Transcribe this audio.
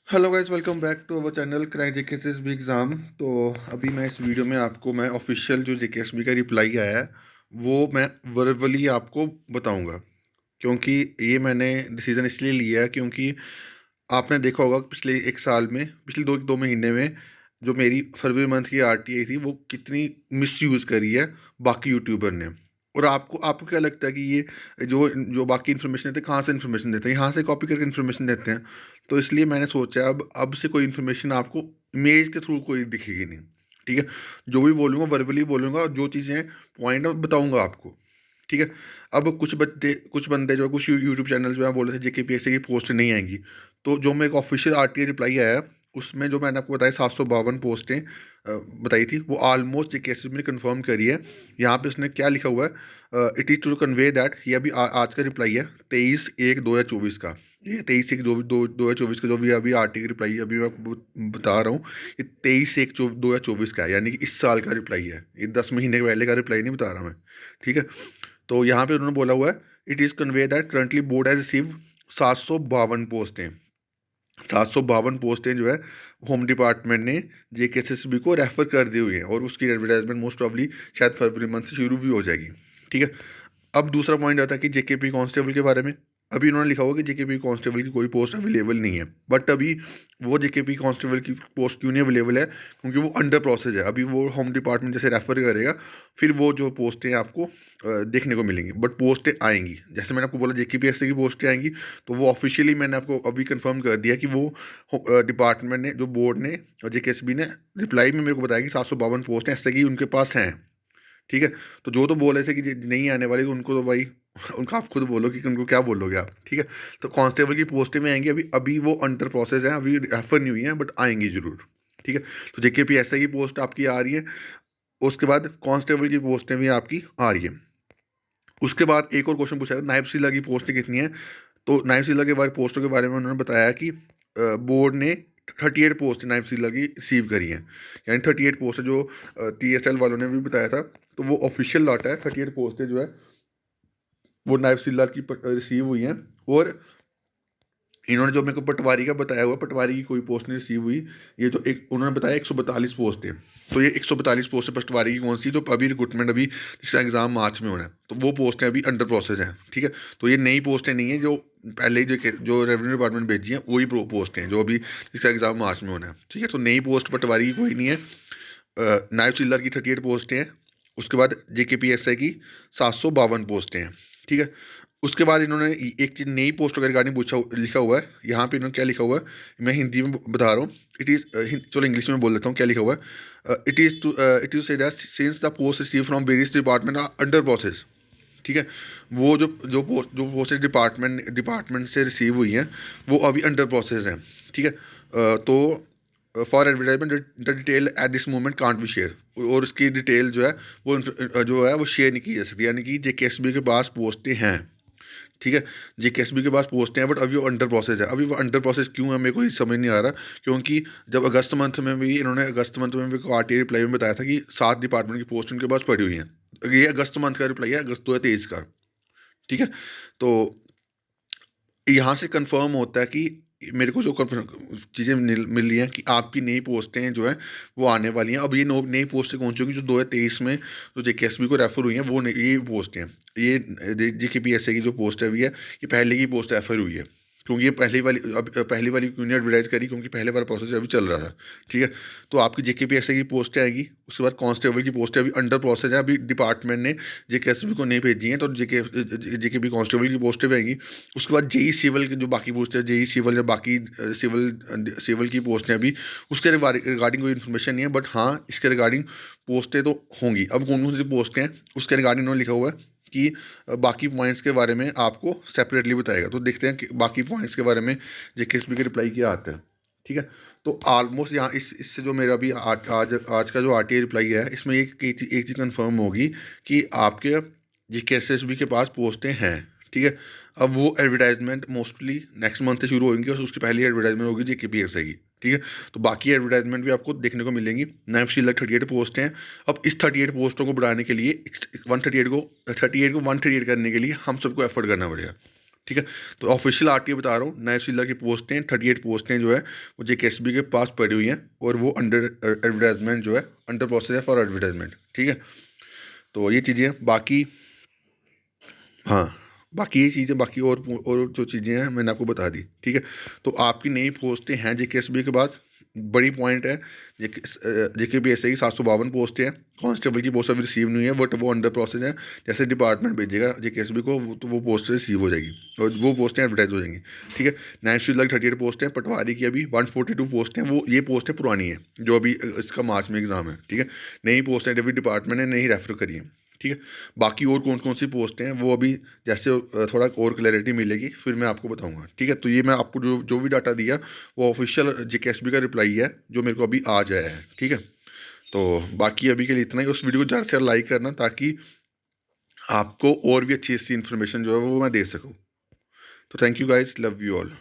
Hello guys, welcome back to our channel crack JKSB exam. तो अभी मैं इस वीडियो में आपको मैं ऑफिशियल जो जेकेएसबी का रिप्लाई आया है वो मैं वर्बली आपको बताऊंगा। क्योंकि ये मैंने डिसीजन इसलिए लिया है क्योंकि आपने देखा होगा कि पिछले एक साल में, पिछले दो दो महीने में जो मेरी फरवरी मंथ की आरटीआई थी वो कितनी मिसयूज़ करी है बाकी यूट्यूबर ने। और आपको आपको क्या लगता है कि ये जो जो बाकी इन्फॉर्मेशन देते हैं कहाँ से इन्फॉर्मेशन देते हैं? यहाँ से कॉपी करके इन्फॉर्मेशन देते हैं। तो इसलिए मैंने सोचा अब से कोई इन्फॉर्मेशन आपको इमेज के थ्रू कोई दिखेगी नहीं। ठीक है, जो भी बोलूँगा वर्बली बोलूँगा और जो चीज़ें पॉइंट बताऊँगा आपको। ठीक है। अब कुछ बंदे जो कुछ यूट्यूब चैनल जो है बोल रहे थे जेकेपीएससी की पोस्ट नहीं आएंगी। तो जो मेरे को ऑफिशियल आरटीआई रिप्लाई आया है उसमें जो मैंने आपको बताया 752 पोस्टें बताई थी वो ऑलमोस्ट जेकेएससी ने कंफर्म करी है। यहाँ पे उसने क्या लिखा हुआ है, it is to convey that, ये अभी आज का रिप्लाई है 23/1/2024 का। ये 23/1/2024 का जो भी अभी आरटीआई रिप्लाई है अभी मैं आपको बता रहा हूँ। ये 23/1/2024 का है, यानी कि इस साल का रिप्लाई है, ये 10 महीने के पहले का रिप्लाई नहीं बता रहा मैं। ठीक है। तो यहाँ पे उन्होंने बोला हुआ है it is convey that currently board has receive 752 पोस्टें। 752 पोस्टें जो है होम डिपार्टमेंट ने जेकेएसएसबी को रेफर कर दी हुई हैं और उसकी एडवर्टाइजमेंट मोस्ट प्रॉब्ली शायद फरवरी मंथ से शुरू भी हो जाएगी। ठीक है। अब दूसरा पॉइंट आता है कि जेकेपी कांस्टेबल के बारे में। अभी उन्होंने लिखा हुआ कि जेकेपी कांस्टेबल की कोई पोस्ट अवेलेबल नहीं है, बट अभी वो जेकेपी कांस्टेबल की पोस्ट क्यों नहीं अवेलेबल है? क्योंकि वो अंडर प्रोसेस है। अभी वो होम डिपार्टमेंट जैसे रेफर करेगा फिर वो जो पोस्टें आपको देखने को मिलेंगी, बट पोस्टें आएंगी। जैसे मैंने आपको बोला जेकेपीएससी की पोस्टें आएंगी, तो वो ऑफिशियली मैंने आपको अभी कंफर्म कर दिया कि वो डिपार्टमेंट ने, जो बोर्ड ने और जेकेएसबी ने रिप्लाई में मेरे को बताया कि 752 पोस्टें ऐसे की उनके पास हैं। ठीक है। तो जो तो बोल रहे थे कि नहीं आने वाली, तो उनको तो भाई उनका आप खुद बोलो कि उनको क्या बोलोगे आप। ठीक है। तो कांस्टेबल की पोस्टें में आएंगी, अभी अभी वो अंडर प्रोसेस है, अभी रेफर नहीं हुई है, बट आएंगी जरूर। ठीक है। तो जेकेपीएसआई की पोस्ट आपकी आ रही है, उसके बाद कांस्टेबल की पोस्टें भी आपकी आ रही है। उसके बाद एक और क्वेश्चन पूछा था नायब सिला की पोस्टें कितनी है। तो नायब सिला के बारे पोस्टों के बारे में उन्होंने बताया कि बोर्ड ने 38 पोस्ट नायब सिला की रिसीव करी हैं। यानी 38 पोस्ट जो टीएसएल वालों ने भी बताया था, तो वो ऑफिशियल डाटा है। 38 पोस्टें जो है वो नायब सिला की रिसीव हुई हैं। और इन्होंने जो मेरे को पटवारी का बताया हुआ, पटवारी की कोई पोस्ट नहीं रिसीव हुई। ये जो एक उन्होंने बताया 142 पोस्ट है। तो ये 142 पोस्ट है पटवारी की कौन सी, जो अभी रिक्रूटमेंट अभी जिसका एग्जाम मार्च में होना है, तो वो पोस्टें अभी अंडर प्रोसेस हैं। ठीक है। तो ये नई पोस्टें नहीं है, जो पहले ही जो रेवेन्यू डिपार्टमेंट भेजी हैं वही पोस्ट हैं जो अभी जिसका एग्जाम मार्च में होना है। ठीक है। तो नई पोस्ट पटवारी की कोई नहीं है। नायब तहसीलदार की 38 पोस्टें हैं। उसके बाद जेकेपीएसआई की 752 पोस्टें हैं। ठीक है। उसके बाद इन्होंने एक चीज नई पोस्टों के रिगार्डिंग पूछा, लिखा हुआ है यहाँ पे। इन्होंने क्या लिखा हुआ है मैं हिंदी में बता रहा हूँ। इट इज़ चलो इंग्लिश में बोल देता हूँ क्या लिखा हुआ है। It is say that since the post receive from various department are under process. ठीक है। वो जो पोस्ट डिपार्टमेंट से रिसीव हुई हैं वो अभी अंडर प्रोसेस हैं। ठीक है। तो for advertisement the detail at this moment can't be share, और उसकी डिटेल जो है वो जो है वो शेयर नहीं की जा सकती, यानी कि जेकेएसबी के पास पोस्टें हैं। ठीक है। जेकेएसबी के पास पोस्टें हैं, बट अभी वो अंडर प्रोसेस है। अभी वो अंडर प्रोसेस क्यों है मेरे को ये समझ नहीं आ रहा। क्योंकि जब अगस्त मंथ में भी इन्होंने अगस्त मंथ में भी आरटीआई रिप्लाई में बताया था कि 7 डिपार्टमेंट की पोस्ट उनके पास पड़ी हुई हैं। ये अगस्त मंथ का रिप्लाई है, अगस्त 2023 का। ठीक है। तो यहाँ से कंफर्म होता है कि मेरे को जो चीज़ें मिल रही हैं कि आपकी नई पोस्टें जो हैं वो आने वाली हैं। अब ये नई पोस्टें कौन सी होंगी? जो 2023 में जो जेकेएसबी को रेफर हुई हैं वो ये पोस्टें हैं। ये जेकेपीएसए की जो पोस्ट है अभी है, ये पहले की पोस्ट रेफर हुई है। क्योंकि ये पहली वाली क्यों नहीं एडवर्टाइज करी? क्योंकि पहले वाला प्रोसेस अभी चल रहा था। ठीक है। तो आपकी जेकेपीएसए की पोस्टें आएगी। उसके बाद कांस्टेबल की पोस्टें अभी अंडर प्रोसेस है, अभी डिपार्टमेंट ने जेकेएसबी को नहीं भेजी हैं, तो जेकेपी कांस्टेबल की पोस्टें भी आएंगी। उसके बाद जेई सिविल की जो बाकी पोस्ट है, जेई सिविल या बाकी सिविल की पोस्ट हैं अभी, उसके रिगार्डिंग कोई इन्फॉर्मेशन नहीं है, बट हाँ इसके रिगार्डिंग पोस्टें तो होंगी। अब कौन कौन सी पोस्टें हैं उसके रिगार्डिंग उन्होंने लिखा हुआ है कि बाकी पॉइंट्स के बारे में आपको सेपरेटली बताएगा। तो देखते हैं कि बाकी पॉइंट्स के बारे में जेकेएसबी के रिप्लाई क्या आता है। ठीक है। तो ऑलमोस्ट यहाँ इससे जो मेरा अभी आज का जो आरटीआई रिप्लाई है, इसमें एक चीज़ कंफर्म होगी कि आपके जेकेएसएसबी के पास पोस्टें हैं। ठीक है। अब वो एडवर्टाइजमेंट मोस्टली नेक्स्ट मंथ से शुरू होंगी और उसकी पहली एडवर्टाइजमेंट होगी जेकेपीएसआई की। ठीक है। तो बाकी एडवर्टाइजमेंट भी आपको देखने को मिलेंगी। नायब तहसीलदार 38 पोस्ट हैं। अब इस 38 पोस्टों को बढ़ाने के लिए 138 को 138 करने के लिए हम सबको एफर्ट करना पड़ेगा। ठीक है। तो ऑफिशियल आरटीओ बता रहा हूँ, नायब तहसीलदार की पोस्टें 38 पोस्टें जो है वो जेकेएसबी के पास पड़ी हुई हैं, और वो अंडर एडवर्टाइजमेंट जो है, अंडर प्रोसेस है फॉर एडवर्टाइजमेंट। ठीक है। तो ये चीज़ें हैं बाकी। हाँ, बाकी ये चीज़ें, बाकी और जो चीज़ें हैं मैंने आपको बता दी। ठीक है। तो आपकी नई पोस्टें हैं जेकेएसबी के पास, बड़ी पॉइंट है। जेकेपीएससी की 752 पोस्टें हैं। कांस्टेबल की पोस्ट अभी रिसीव नहीं है, बट वो अंडर प्रोसेस है। जैसे डिपार्टमेंट भेजेगा जेकेएसबी को, तो वो पोस्ट रिसीव हो जाएगी और वो पोस्टें एडवर्टाइज हो जाएंगी। ठीक है। नायब तहसीलदार की 38 पोस्ट हैं, पटवारी की अभी 142 पोस्ट हैं। वो ये पोस्टें पुरानी है, जो अभी इसका मार्च में एग्जाम है। ठीक है। नई पोस्टें अभी डिपार्टमेंट ने नहीं रेफर करी है। ठीक है। बाकी और कौन कौन सी पोस्टें हैं वो अभी जैसे थोड़ा और क्लैरिटी मिलेगी फिर मैं आपको बताऊंगा। ठीक है। तो ये मैं आपको जो जो भी डाटा दिया वो ऑफिशियल जेकेएसबी का रिप्लाई है, जो मेरे को अभी आज आया है। ठीक है। तो बाकी अभी के लिए इतना ही। उस वीडियो को ज़्यादा से ज़्यादा लाइक करना, ताकि आपको और भी अच्छी अच्छी इन्फॉर्मेशन जो है वो मैं दे सकूँ। तो thank you guys, love you all.